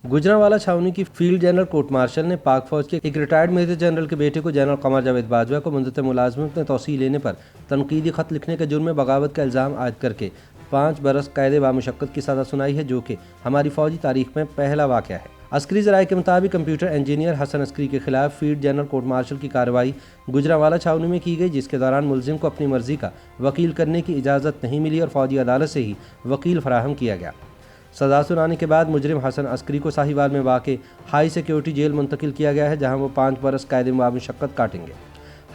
गुजरांवाला छावनी की field general court martial ने पाक फौज के एक रिटायर्ड मेजर जनरल के बेटे को जनरल कमर जावेद बाजवा को मुद्दत मुलाजमत में तौसीह लेने पर तनकीदी खत लिखने के जुर्म में बगावत का इल्ज़ाम आयद करके 5 बरस कैद बामुशक्कत की सज़ा सुनाई है, जो कि हमारी फौजी तारीख में पहला वाक़या है। अस्करी ज़राए के मुताबिक कंप्यूटर इंजीनियर हसन अस्करी के खिलाफ फील्ड जनरल कोर्ट मार्शल की कार्रवाई गुजरांवाला छावनी में की गई, जिसके दौरान मुलजिम को अपनी मर्जी का वकील करने की इजाज़त नहीं मिली और फौजी अदालत से ही वकील फराहम किया गया। सज़ा सुनाने के बाद मुजरिम हसन अस्करी को साहिवाल में वाक़ हाई सिक्योरिटी जेल मुंतकिल किया गया है, जहाँ वो 5 बरस कैद बामुशक्कत काटेंगे।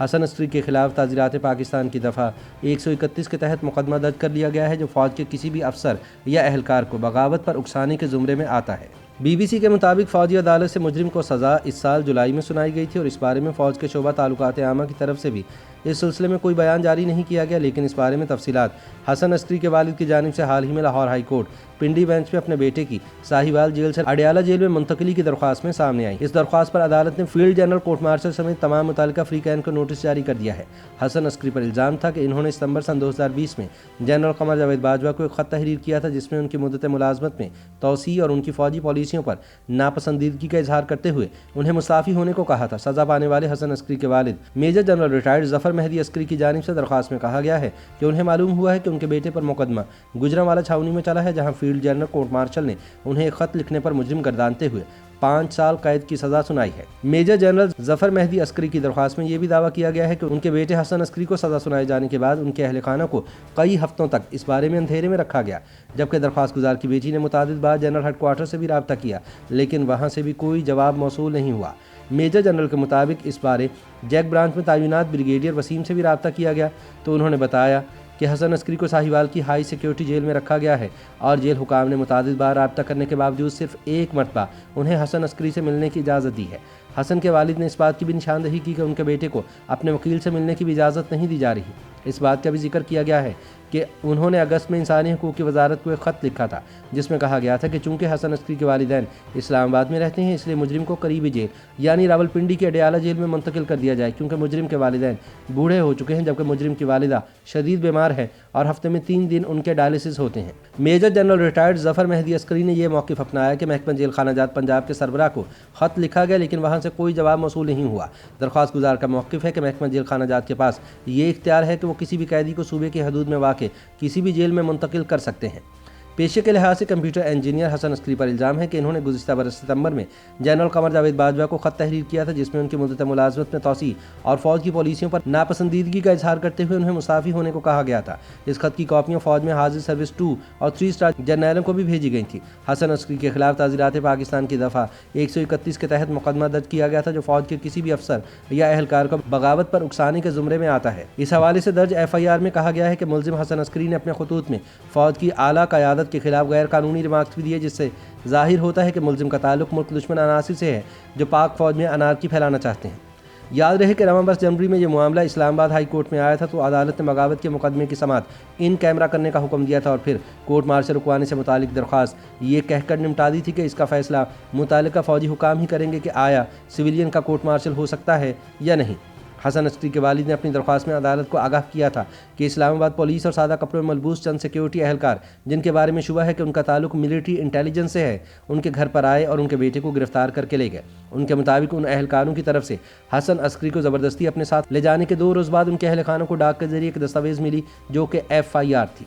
हसन अस्करी के खिलाफ ताज़ीरात पाकिस्तान की दफ़ा 131 के तहत मुकदमा दर्ज कर लिया गया है, जो फ़ौज के किसी भी अफसर या अहलकार को बगावत पर उकसाने के ज़ुमरे में आता है। BBC के मुताबिक फ़ौजी अदालत से मुजरिम को सज़ा इस साल जुलाई में सुनाई गई थी और इस बारे में फ़ौज के शोबा ताल्लुकात आमा की तरफ से भी इस सिलसिले में कोई बयान जारी नहीं किया गया, लेकिन इस बारे में तफसीलात हसन अस्करी के वालिद की जानिब से हाल ही में लाहौर हाई कोर्ट पिंडी बेंच में अपने बेटे की साहिवाल जेल से अडियाला जेल में मुंतकिली की दरख्वास्त में सामने आई। इस दरख्वास्त पर अदालत ने फील्ड जनरल कोर्ट मार्शल समेत तमाम मुतालिका फ्रीकैन को नोटिस जारी कर दिया है। हसन अस्करी पर इल्ज़ाम था कि इन्होंने सितंबर सन 2020 में जनरल कमर जावेद बाजवा को एक ख़त तहरीर किया था, जिसमें उनकी मुद्दत मुलाजमत में तौसीह और उनकी फ़ौजी पॉलिसियों पर नापसंदीदगी का इजहार करते हुए उन्हें मुस्ताफ़ी होने को कहा था। सज़ा पाने वाले हसन अस्करी के वालिद major general retired Zafar Mehdi Askari की जानिब से दरख्वास्त में कहा गया है कि उन्हें मालूम हुआ है कि उनके बेटे पर मुकदमा गुजरांवाला छावनी में चला है, जहाँ फील्ड जनरल कोर्ट मार्शल ने उन्हें एक ख़त लिखने पर मुजरिम गर्दानते हुए 5 साल कैद की सज़ा सुनाई है। मेजर जनरल ज़फ़र मेहदी अस्करी की दरख्वास्त में यह भी दावा किया गया है कि उनके बेटे हसन अस्करी को सज़ा सुनाए जाने के बाद उनके अहल खाना को कई हफ्तों तक इस बारे में अंधेरे में रखा गया, जबकि दरख्वास्त गुजार की बेटी ने मुतादिद बार जनरल हेडक्वार्टर से भी रब्ता किया, लेकिन वहाँ से भी कोई जवाब मौसूल नहीं हुआ। मेजर जनरल के मुताबिक इस बारे जैक ब्रांच में तैनात ब्रिगेडियर वसीम से भी रब्ता किया गया, तो उन्होंने बताया कि हसन अस्करी को साहिवाल की हाई सिक्योरिटी जेल में रखा गया है और जेल हुकाम ने मुतादिद बार रब्ता करने के बावजूद सिर्फ एक मरतबा उन्हें हसन अस्करी से मिलने की इजाज़त दी है। हसन के वालिद ने इस बात की भी निशानदही की कि उनके बेटे को अपने वकील से मिलने की भी इजाज़त नहीं दी जा रही। इस बात का भी जिक्र किया गया है कि उन्होंने अगस्त में इंसानी हकूक़ की वजारत को एक ख़त लिखा था, जिसमें कहा गया था कि चूँकि हसन अस्करी के वालिदैन इस्लामाबाद में रहते हैं, इसलिए मुजरिम को करीबी जेल यानी रावलपिंडी के अडियाला जेल में मुंतकिल कर दिया जाए, क्योंकि मुजरिम के वालिदैन बूढ़े हो चुके हैं, जबकि मुजरिम की वालिदा शदीद बीमार है और हफ्ते में 3 दिन उनके डायलिसिस होते हैं। Major general retired Zafar Mehdi Askari ने यह मौक़िफ़ अपनाया कि महकमा जेल खानाजात पंजाब के सरबराह को ख़त लिखा गया, लेकिन वहाँ से कोई जवाब मौसूल नहीं हुआ। दरख्वास्त गुजार का मौक़िफ़ है कि महकमा जेल खानाजात के पास ये इख्तियार है कि वो किसी भी कैदी को सूबे की हदूद में वाक़ किसी भी जेल में मुंतकिल कर सकते हैं। पेशे के लिहाज से कंप्यूटर इंजीनियर हसन अस्करी पर इल्ज़ाम है कि इन्होंने गुज़िश्ता बरस सितंबर में जनरल कमर जावेद बाजवा को ख़त तहरीर किया था, जिसमें उनकी मुद्दत मुलाजमत में तौसीह और फ़ौज की पॉलिसियों पर नापसंदीदगी का इजहार करते हुए उन्हें मुस्ताफ़ी होने को कहा गया था। इस खत की कॉपियाँ फ़ौज में हाजिर सर्विस 2 और 3 स्टार जर्नैलों को भी भेजी गई थी। हसन अस्करी के खिलाफ ताज़ीरात पाकिस्तान की दफ़ा 131 के तहत मुकदमा दर्ज किया गया था, जो फ़ौज के किसी भी अफसर या अहलकार को बगावत पर उकसाने के ज़ुमरे में आता है। इस हवाले से दर्ज FIR में कहा गया है कि मुलजिम हसन अस्करी ने अपने खतूत में फ़ौज की आला क़यादत के खिलाफ गैर कानूनी रिमार्क्स भी दिए, जिससे ज़ाहिर होता है कि मुलजिम का ताल्लुक मुल्क दुश्मन अनासिर से है जो पाक फ़ौज में अनारकी फैलाना चाहते हैं। याद रहे कि रवां बरस जनवरी में यह मामला इस्लामाबाद हाई कोर्ट में आया था, तो अदालत ने बगावत के मुकदमे की समाअत इन कैमरा करने का हुक्म दिया था और फिर कोर्ट मार्शल रुकवाने से मुतालिक दरख्वास्त ये कहकर निपटा दी थी कि इसका फ़ैसला मुतालिका फ़ौजी हुकाम ही करेंगे कि आया सिविलियन का कोर्ट मार्शल हो सकता है या नहीं। हसन अस्करी के वालिद ने अपनी दरख्वास्त में अदालत को आगाह किया था कि इस्लामाबाद पुलिस और सादा कपड़ों में मलबूस चंद सिक्योरिटी अहलकार, जिनके बारे में शुबा है कि उनका ताल्लुक मिलिट्री इंटेलिजेंस से है, उनके घर पर आए और उनके बेटे को गिरफ्तार करके ले गए। उनके मुताबिक उन अहलकारों की तरफ से हसन अस्करी को ज़बरदस्ती अपने साथ ले जाने के 2 रोज़ बाद उनके अहल खानों को डाक के जरिए एक दस्तावेज़ मिली, जो कि FIR थी।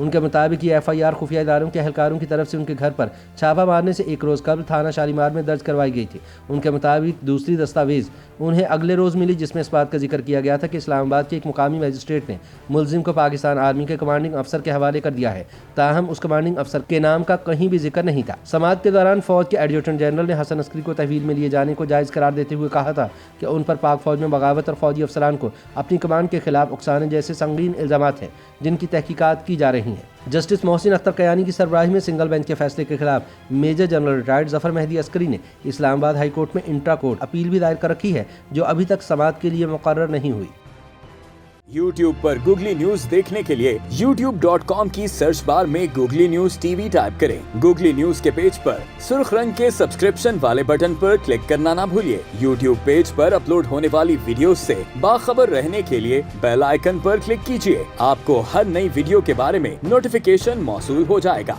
उनके मुताबिक ये FIR खुफिया इदारों के अहलकारों की तरफ से उनके घर पर छापा मारने से 1 रोज़ कबल थाना शालीमार में दर्ज करवाई गई थी। उनके मुताबिक दूसरी दस्तावेज़ उन्हें अगले रोज़ मिली, जिसमें इस बात का जिक्र किया गया था कि इस्लामाबाद के एक मुकामी मजिस्ट्रेट ने मुलजिम को पाकिस्तान आर्मी के कमांडिंग अफसर के हवाले कर दिया है, ताहम उस कमांडिंग अफसर के नाम का कहीं भी जिक्र नहीं था। समाअत के दौरान फ़ौज के एडजुटेंट जनरल ने हसन अस्करी को तहवील में लिए जाने को जायज़ करार देते हुए कहा था कि उन पर पाक फ़ौज में बगावत और फ़ौजी अफसरान को अपनी कमांड के खिलाफ उकसाने जैसे संगीन इल्ज़ामात हैं, जिनकी तहकीकात की जा रही हैं। जस्टिस मोहसिन अख्तर कयानी की सरबराही में सिंगल बेंच के फैसले के खिलाफ major general retired Zafar Mehdi Askari ने इस्लामाबाद हाई कोर्ट में इंट्रा कोर्ट अपील भी दायर कर रखी है, जो अभी तक समाअत के लिए मुकर्रर नहीं हुई। YouTube पर गूगली न्यूज देखने के लिए youtube.com की सर्च बार में गूगली न्यूज TV टाइप करें। गूगली न्यूज के पेज पर सुर्ख रंग के सब्सक्रिप्शन वाले बटन पर क्लिक करना ना भूलिए। YouTube पेज पर अपलोड होने वाली वीडियोस से बाखबर रहने के लिए बेल आइकन पर क्लिक कीजिए। आपको हर नई वीडियो के बारे में नोटिफिकेशन मौसूल हो जाएगा।